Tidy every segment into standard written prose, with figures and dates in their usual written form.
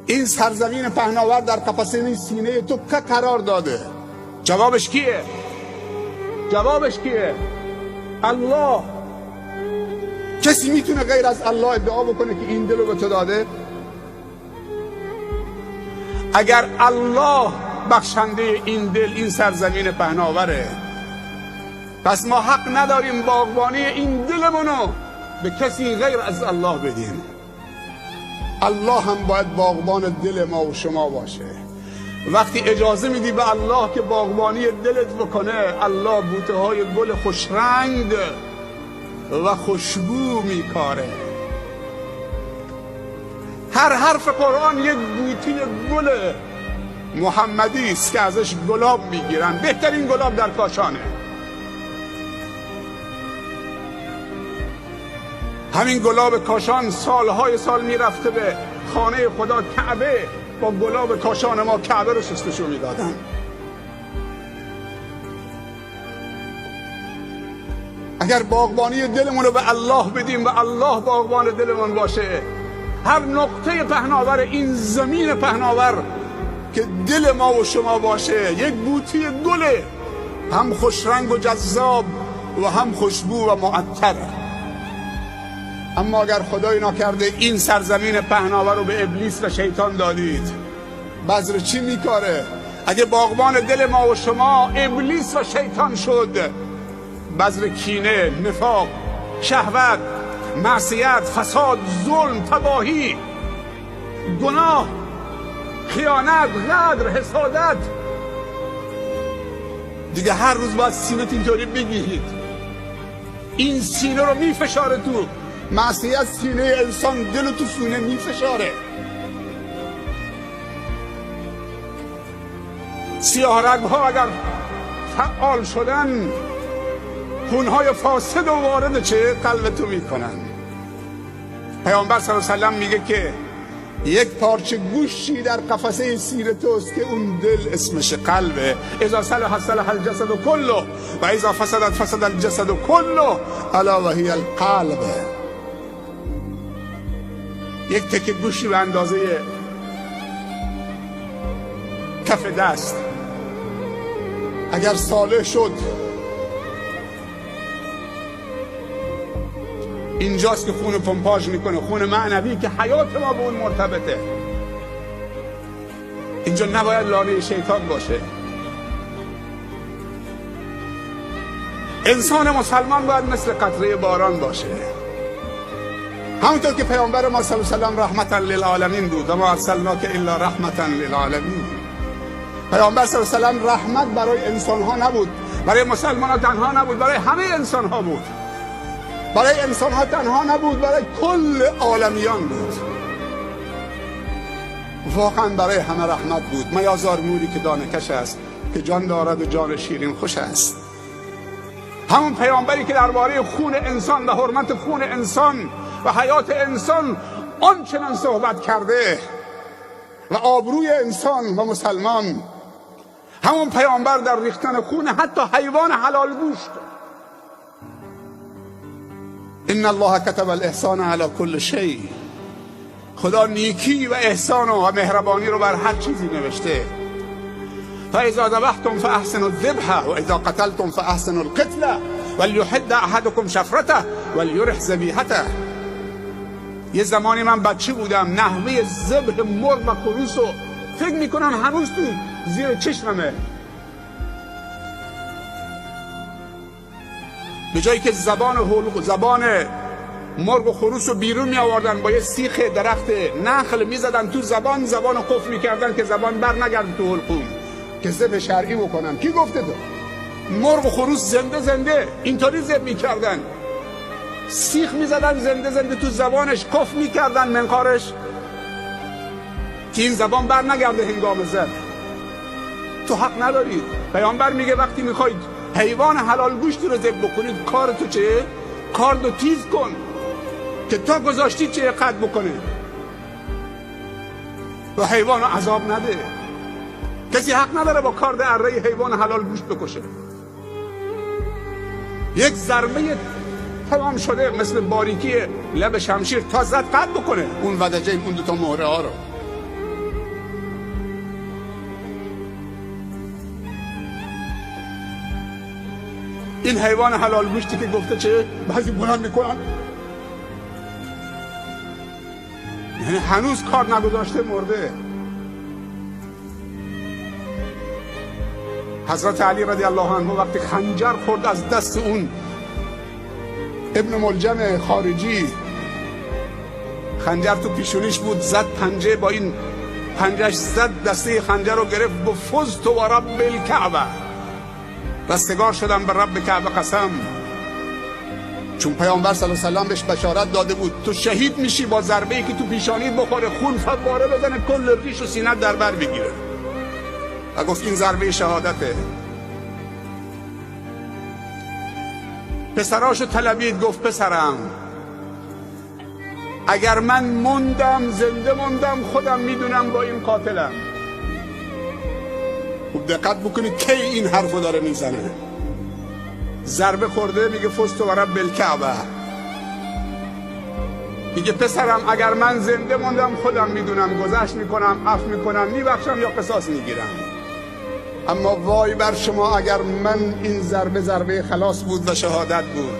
این سرزمین پهناور در قفسه سینه تو که قرار داده؟ جوابش کیه؟ جوابش کیه؟ الله. کسی میتونه غیر از الله ادعا بکنه که این دل رو به تو داده؟ اگر الله بخشنده این دل، این سرزمین پهناوره، پس ما حق نداریم باغبانی این دلمونو به کسی غیر از الله بدیم. الله هم باید باغبان دل ما و شما باشه. وقتی اجازه میدی به الله که باغبانی دلت بکنه، الله بوته های گل خوشرنگ و خوشبو میکاره. هر حرف قرآن یک بوته گل محمدی است که ازش گلاب میگیرن. بهترین گلاب در کاشانه. همین گلاب کاشان سالهای سال میرفته به خانه خدا کعبه، با گلاب کاشان ما کعبه رو شستشو میدادن. اگر باغبانی دلمون رو به الله بدیم و الله باغبان دلمون باشه، هر نقطه پهناور این زمین پهناور که دل ما و شما باشه یک بوتی گله، هم خوشرنگ و جذاب و هم خوشبو و معطر. اما اگر خدای ناکرده این سرزمین پهناور رو به ابلیس و شیطان دادید، بذر چی میکاره؟ اگه باغبان دل ما و شما ابلیس و شیطان شد، بذر کینه، نفاق، شهوت، معصیت، فساد، ظلم، تباهی، گناه، خیانت، غدر، حسادت. دیگه هر روز باید سینت اینطوری بگیرید. این سینه رو میفشاره تو. معصیت سینه انسان دل تو سینه میفشاره. سیاه رگ ها اگر فعال شدن، خونهای فاسد و وارد چه قلب تو میکنن. پیامبر صلی الله علیه و سلم میگه که یک پارچه گوشی در قفسه سینه توست که اون دل اسمش قلبه. اذا صلح صلح الجسد کله و اذا فسدت فسد الجسد کله الا وهی القلب. یک تکه گوشی به اندازه کف دست اگر صالح شد، اینجاست که خون پمپاژ میکنه، خون معنوی که حیات ما به اون مرتبطه. اینجا نباید لانه شیطان باشه. انسان مسلمان باید مثل قطره باران باشه. همونطور که پیامبر ما صلی الله علیه و سلم رحمتا للعالمین بود و ما ارسلناک الا رحمتا للعالمین. پیامبر صلی الله علیه و سلم رحمت برای انسان ها نبود، برای مسلمان ها تنها نبود، برای همه انسان ها بود. برای انسان ها تنها نبود، برای کل عالمیان بود. واقعا برای همه رحمت بود. میازار موری که دانه کش است، که جان دارد و جان شیرین خوش است. همون پیامبری که درباره خون انسان و حرمت خون انسان و حیات انسان آنچنان صحبت کرده و آبروی انسان و مسلمان، همون پیامبر در ریختن خون حتی حیوان حلال گوشت. ان الله كتب الاحسان على كل شيء. خدا نیکی و احسان و مهربانی رو بر هر چیزی نوشته. فاذا ذبحتم فاحسنوا الذبح واذا قتلتم فاحسنوا القتل وليحد احدكم شفرته وليرح ذبیحته. یه زمانی من بچه بودم، نحوه ذبح مرغ و خروس رو فکر میکنم هنوز تو زیر چشممه. به جایی که زبان مرغ و خروس رو بیرون می آوردن، با یه سیخ درخت نخل می زدن تو زبان قفل می کردن که زبان بر نگرد تو حلقوم، که ذبح شرعی بکنن. کی گفته تو؟ مرغ و خروس زنده اینطوری ذبح می کردن، سیخ می زدن زنده تو زبانش، کف می کردن منقارش که این زبان بر نگرده هنگام ذبح. تو حق ندارید. پیامبر میگه وقتی میخواید حیوان حلال گوشتی رو ذبح بکنید، کار تو چه؟ کار دو تیز کن که تا گذاشتی چه قد بکنه و حیوان رو عذاب نده. کسی حق نداره با کارد اره حیوان حلال گوشت بکشه. یک ضربه تمام شده مثل باریکی لب شمشیر تا زد قد بکنه اون ودجه، اون دوتا مهره ها رو. این حیوان حلال گوشتی که گفته چه بعضی بلند میکنن، یعنی هنوز کار نگذاشته مرده. حضرت علی رضی الله عنه وقتی خنجر خورد از دست اون ابن ملجم خارجی، خنجر تو پیشونیش بود، زد پنجه، با این پنجهش زد دسته خنجر رو گرفت، فزت و رب الکعبه، رستگار شدم به رب کعبه قسم. چون پیامبر صلی الله علیه و سلم بهش بشارت داده بود تو شهید میشی با ضربه‌ای که تو پیشانیت بخوره، خون فواره بزنه کل ریش و سینه در بر بگیره. و گفت این ضربه شهادته. پسراشو طلبید، گفت پسرم اگر من موندم زنده موندم خودم میدونم با این قاتلم. خوب دقت بکنید کی این حرفو داره میزنه. ضربه خورده میگه فزت و رب الکعبه، میگه پسرم اگر من زنده موندم خودم میدونم، گذشت میکنم، عفو میکنم، میبخشم یا قصاص میگیرم. اما وای بر شما اگر من این ضربه خلاص بود و شهادت بود،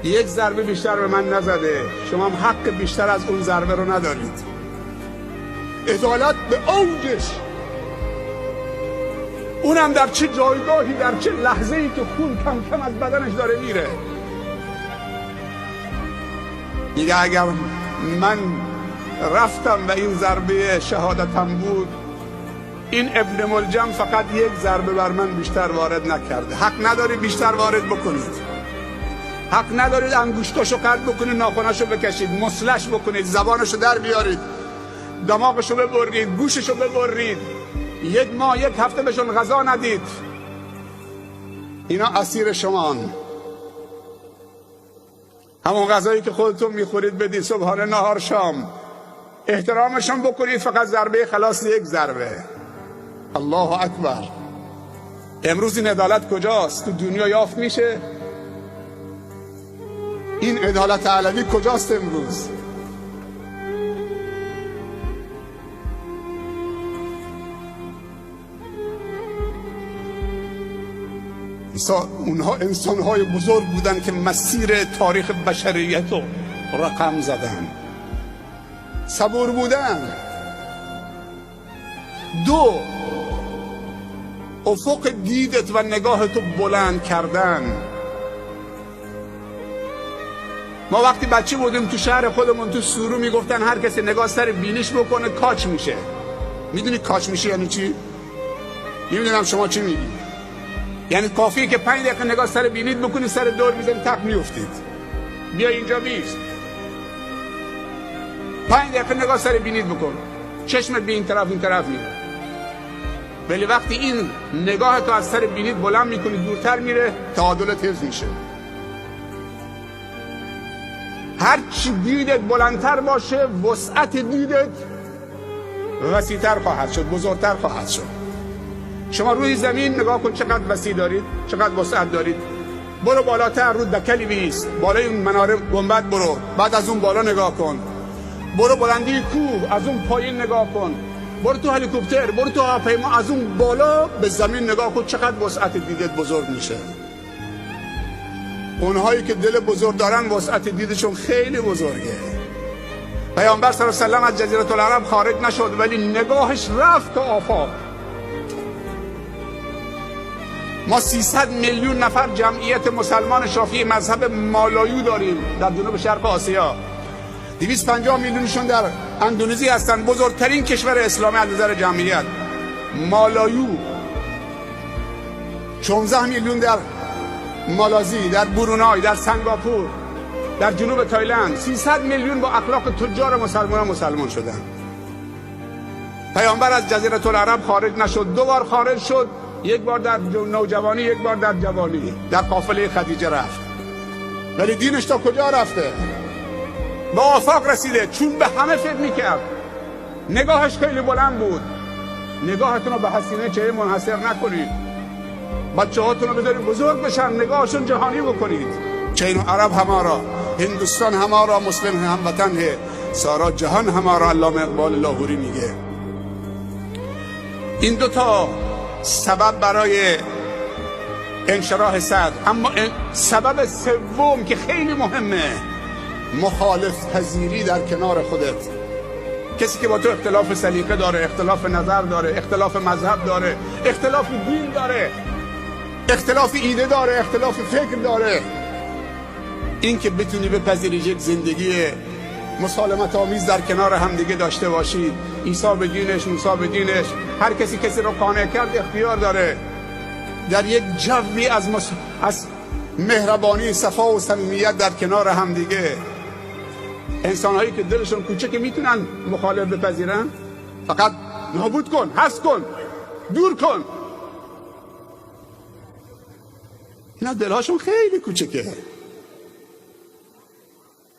یک ضربه بیشتر به من نزده، شما هم حق بیشتر از اون ضربه رو ندارید. عدالت به اوجش، اونم در چه جایگاهی، در چه لحظه‌ای که خون کم کم از بدنش داره میره. میگه اگر من رفتم و این ضربه شهادتم بود، این ابن ملجم فقط یک ضربه بر من بیشتر وارد نکرده. حق نداری بیشتر وارد بکنید، حق ندارید انگشتاشو قطع بکنید، ناخناشو بکشید، مسلش بکنید، زبانشو در بیارید، دماغشو ببرید، گوششو ببرید، یک ماه یک هفته بهشون غذا ندید. اینا اسیر شمان. همون غذایی که خودتون میخورید بدید صبحانه نهار شام، احترامشون بکنید. فقط ضربه خلاص یک ضربه. الله اکبر. امروز این عدالت کجاست؟ تو دنیا یافت میشه؟ این عدالت علوی کجاست امروز؟ اونها انسانهای بزرگ بودن که مسیر تاریخ بشریت رو رقم زدن، صبور بودن. دو، افق دیدت و نگاهتو بلند کردن. ما وقتی بچه بودیم تو شهر خودمون تو سورو میگفتن هر کسی نگاه سر بینیش بکنه کاچ میشه. میدونی کاچ میشه یعنی چی؟ نمیدونم شما چی میگی؟ یعنی کافیه که 5 دقیقه نگاه سر بینید بکنید، سر دور میزنید تق میافتید. بیا اینجا بیست، 5 دقیقه نگاه سر بینید بکن، چشمت به این طرف این طرف میره. ولی وقتی این نگاه تو از سر بینید بلند میکنید دورتر میره، تعادلت حفظ میشه. هر چی دیدت بلندتر باشه وسعت دیدت وسیع‌تر خواهد شد، بزرگتر خواهد شد. شما روی زمین نگاه کن چقدر وسیع دارید، چقدر وسعت دارید. برو بالاتر، رو دکلی بیست، بالای اون مناره گنبد برو، بعد از اون بالا نگاه کن. برو بلندی کوه، از اون پایین نگاه کن. برو تو هلیکوپتر، برو تو هواپیما، از اون بالا به زمین نگاه کن، چقدر وسعت دیدت بزرگ میشه. اونهایی که دل بزرگ دارن وسعت دیدشون خیلی بزرگه. پیامبر صلی الله علیه و سلم از جزیره العرب خارج نشد ولی نگاهش رفت تا آفاق. ما 300 میلیون نفر جمعیت مسلمان شافعی مذهب مالایو داریم در جنوب شرق آسیا. 250 میلیونشون در اندونزی هستن، بزرگترین کشور اسلامی از نظر جمعیت. مالایو 16 میلیون در مالازی، در برونای، در سنگاپور، در جنوب تایلند. 300 میلیون با اخلاق تجار مسلمان شدن. پیامبر از جزیره العرب خارج نشد، 2 بار خارج شد، یک بار در نوجوانی، یک بار در جوانی، در قافله خدیجه رفت. ولی دینش تا کجا رفته؟ به آفاق رسیده، چون به همه فکر میکرد. نگاهش خیلی بلند بود. نگاهتون رو به حسینه چهره منحصر نکنید، بچه هاتون رو بذارید بزرگ بشن، نگاهشون جهانی بکنید. چین عرب همارا، هندوستان همارا، مسلم هموطن ہے، سارا جهان همارا. علامه اقبال لاهوری میگه این 2 تا سبب برای انشراح صدر. اما سبب سوم که خیلی مهمه، مخالف پذیری در کنار خودت. کسی که با تو اختلاف سلیقه داره، اختلاف نظر داره، اختلاف مذهب داره، اختلاف دین داره، اختلاف ایده داره، اختلاف فکر داره، این که بتونی بپذیری یک زندگی مسالمت آمیز در کنار همدیگه داشته باشید. عیسی به دینش، موسی به دینش، هر کسی کسی رو قانع کرد اختیار داره. در یک جوی از مهربانی، صفا و صمیمیت در کنار همدیگه. انسان‌هایی که دلشون کوچکه میتونن مخالف بپذیرن؟ فقط نابود کن، حذف کن، دور کن. اینا دلهاشون خیلی کوچکه.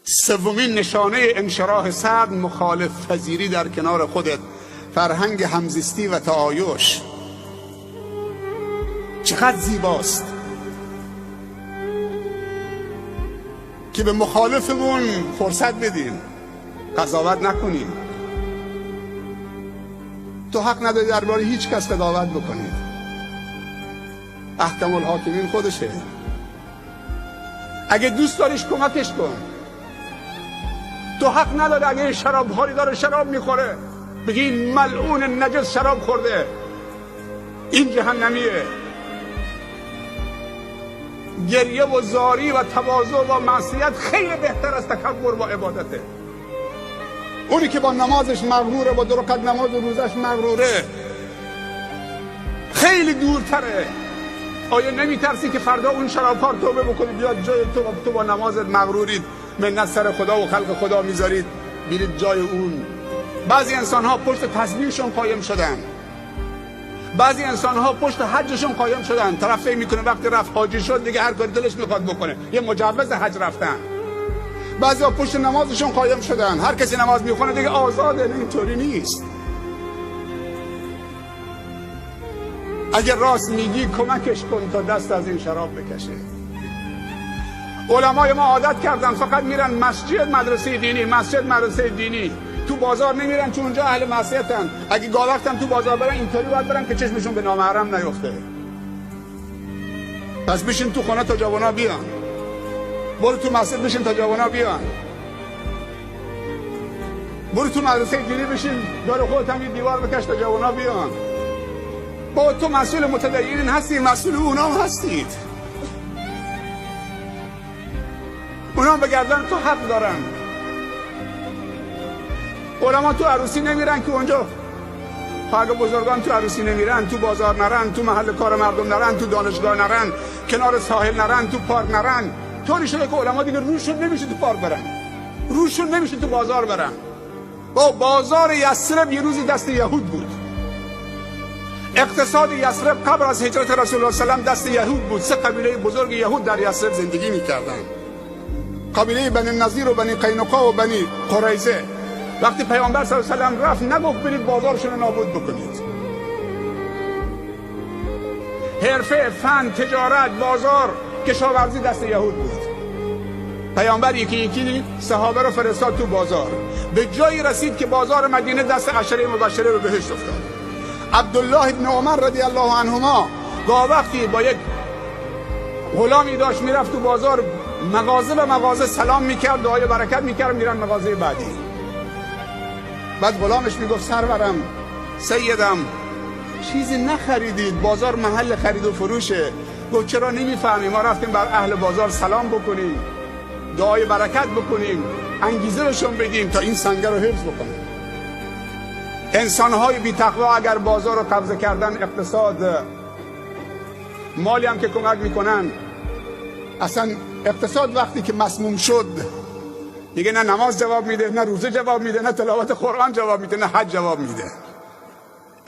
سومین نشانه انشراح صدر مخالف پذیری در کنار خودت، فرهنگ همزیستی و تعایش. چقدر زیباست که به مخالفمون فرصت بدیم، قضاوت نکنیم. تو حق نداری درباره هیچ کس قضاوت بکنی، احکم الحاکمین خودشه. اگه دوست داریش کمکش کن. تو حق نداری اگه شرابخوری داره، شراب میخوره، بگی ملعون نجس شراب خورده، این جهنمیه. گریه و زاری و تواضع و معصیت خیلی بهتر از تکبر و عبادته. اونی که با نمازش مغروره، با 2 رکعت نماز و روزش مغروره، خیلی دورتره. آیا نمیترسی که فردا اون شرابخوار توبه بکنی بیاد جای تو با نمازت مغرورید، منت سر خدا و خلق خدا میذارید بیرید جای اون؟ بعضی انسان ها پشت تسبیحشون قایم شدن، بعضی انسان ها پشت حجشون قایم شدن. طرف فکر میکنه وقتی رفت حاجی شد دیگه هر کاری دلش میخواد بکنه، یه مجوز حج رفتن. بعضی ها پشت نمازشون قایم شدن، هر کسی نماز میخونه دیگه آزاده. اینطوری نیست. اگه راست میگی کمکش کن تا دست از این شراب بکشه. علمای ما عادت کردن فقط میرن مسجد، مدرسه دینی، مسجد، مدرسه دینی، تو بازار نمیرن چون اونجا اهل معصیتن. اگه گاه وقتم تو بازار برن اینطوری باید برن که چشمشون به نامحرم نیفته. پس بشین تو خونه تا جوانا بیان، برو تو مسجد بشین تا جوانا بیان، برو تو مدرسه دینی بشین دور خودت هم یه دیوار بکش تا جوانا بیان. با تو مسئول متدینین هستی، مسئول اونا هم هستید. اونا بگردن تو حق دارن. علما تو عروسی نمیرن که اونجا، اگه بزرگان تو عروسی نمیرن، تو بازار نرن، تو محل کار مردم نرن، تو دانشگاه نرن، کنار ساحل نرن، تو پارک نرن. طوری شده که علما دیگه روشون نمیشه تو پارک برن، روشون نمیشه تو بازار برن. با بازار یثرب یه روزی دست یهود بود. اقتصاد یثرب قبل از هجرت رسول الله صلی الله علیه و دست یهود بود. 3 قبیله بزرگ یهود در یثرب زندگی میکردن، قبیله بنی نظیر و بنی قینقاع و بنی قریظه. وقتی پیامبر صلی الله علیه و سلم رفت نگفت برید بازارشون رو نابود بکنید. حرفه، فن، تجارت، بازار، کشاورزی دست یهود بود. پیامبر یکی یکی صحابه رو فرستاد تو بازار. به جایی رسید که بازار مدینه دست عشره مبشره به بهشت افتاد. عبدالله ابن عمر رضی الله عنهما گاه وقتی با یک غلامی داشت میرفت تو بازار، مغازه به مغازه سلام میکرد، دعای برکت میکرد، میرن مغازه بعدی. بعد غلامش میگفت سرورم، سیدم، چیزی نخریدید؟ بازار محل خرید و فروشه. گفت چرا نمیفهمی؟ ما رفتیم بر اهل بازار سلام بکنیم، دعای برکت بکنیم، انگیزه بهشون بدیم تا این سنگر رو حفظ بکنیم. انسانهای بی تقوا اگر بازار رو قبضه کردن، اقتصاد، مالی هم که کمک میکنن، اصلا اقتصاد وقتی که مسموم شد دیگه نه نماز جواب میده، نه روزه جواب میده، نه تلاوت قرآن جواب میده، نه حج جواب میده.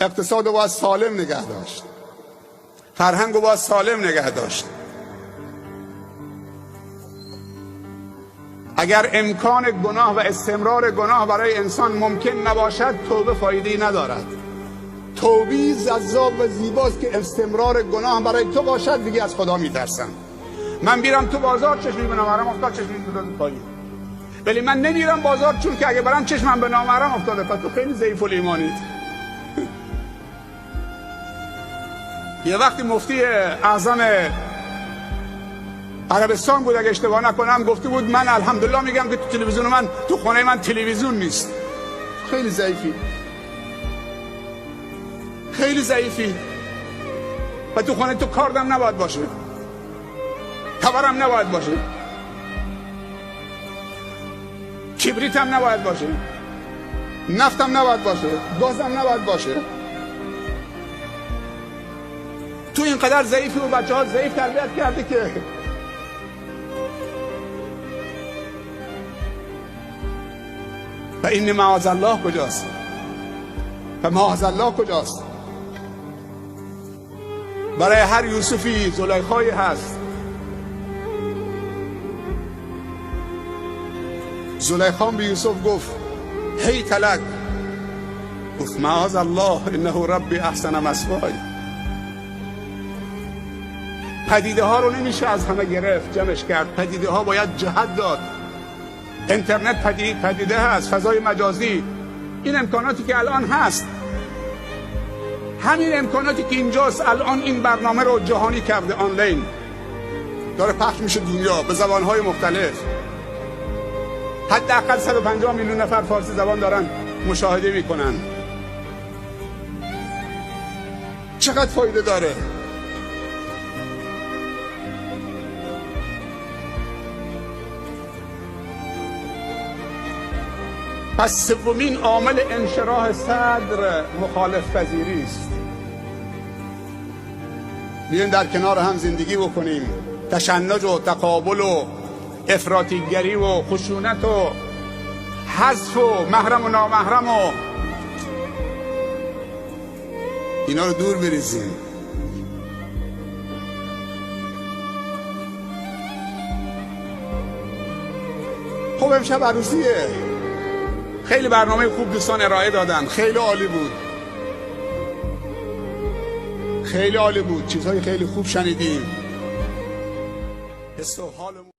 اقتصاد رو باید سالم نگه داشت، فرهنگ رو باید سالم نگه داشت. اگر امکان گناه و استمرار گناه برای انسان ممکن نباشد، توبه فایده‌ای ندارد. توبه جذاب و زیباست که استمرار گناه برای تو باشد. دیگه از خدا میترسم. من میرم تو بازار چشمی به نامحرم افتاد، چشمی میندازم پایین. ولی من نمیرم بازار چون که اگه برم چشمم به نامحرم افتاده. پس تو خیلی ضعیف الایمانید. یه وقتی مفتی اعظم عربستان بود اگه اشتباه نکنم، گفته بود من الحمدلله میگم که تو تلویزیون من، تو خونه من تلویزیون نیست. خیلی ضعیفی، خیلی ضعیفی. و تو خونه تو کاردم نباید باشه، تورم نباید باشه، کبریتم نباید باشه، نفتم نباید باشه، گازم نباید باشه. تو اینقدر ضعیفی و بچه ها ضعیف تربیت کرده که و این معاذالله کجاست؟ و معاذالله کجاست؟ برای هر یوسفی زلیخایی هست. زلیخا به یوسف گفت هیت لک، گفت معاذالله انه ربی احسن مثوای. پدیده ها رو نمیشه از همه گرفت، جمعش کرد. پدیده ها باید جهت داد. اینترنت پدیده هست، فضای مجازی، این امکاناتی که الان هست، همین امکاناتی که اینجاست الان این برنامه رو جهانی کرده، آنلاین داره پخش میشه دنیا به زبانهای مختلف. حداقل 150 میلیون نفر فارسی زبان دارن مشاهده میکنن. چقدر فایده داره؟ پس سومین عامل انشراح صدر مخالف پذیری است. بیایم در کنار هم زندگی بکنیم. تشنج و تقابل و افراطیگری و خشونت و حذف و محرم و نامحرم و اینا رو دور بریزیم. خب امشب عروسیه، خیلی برنامه خوب دوستان ارائه دادن، خیلی عالی بود، خیلی عالی بود، چیزهای خیلی خوب شنیدیم. حس و حال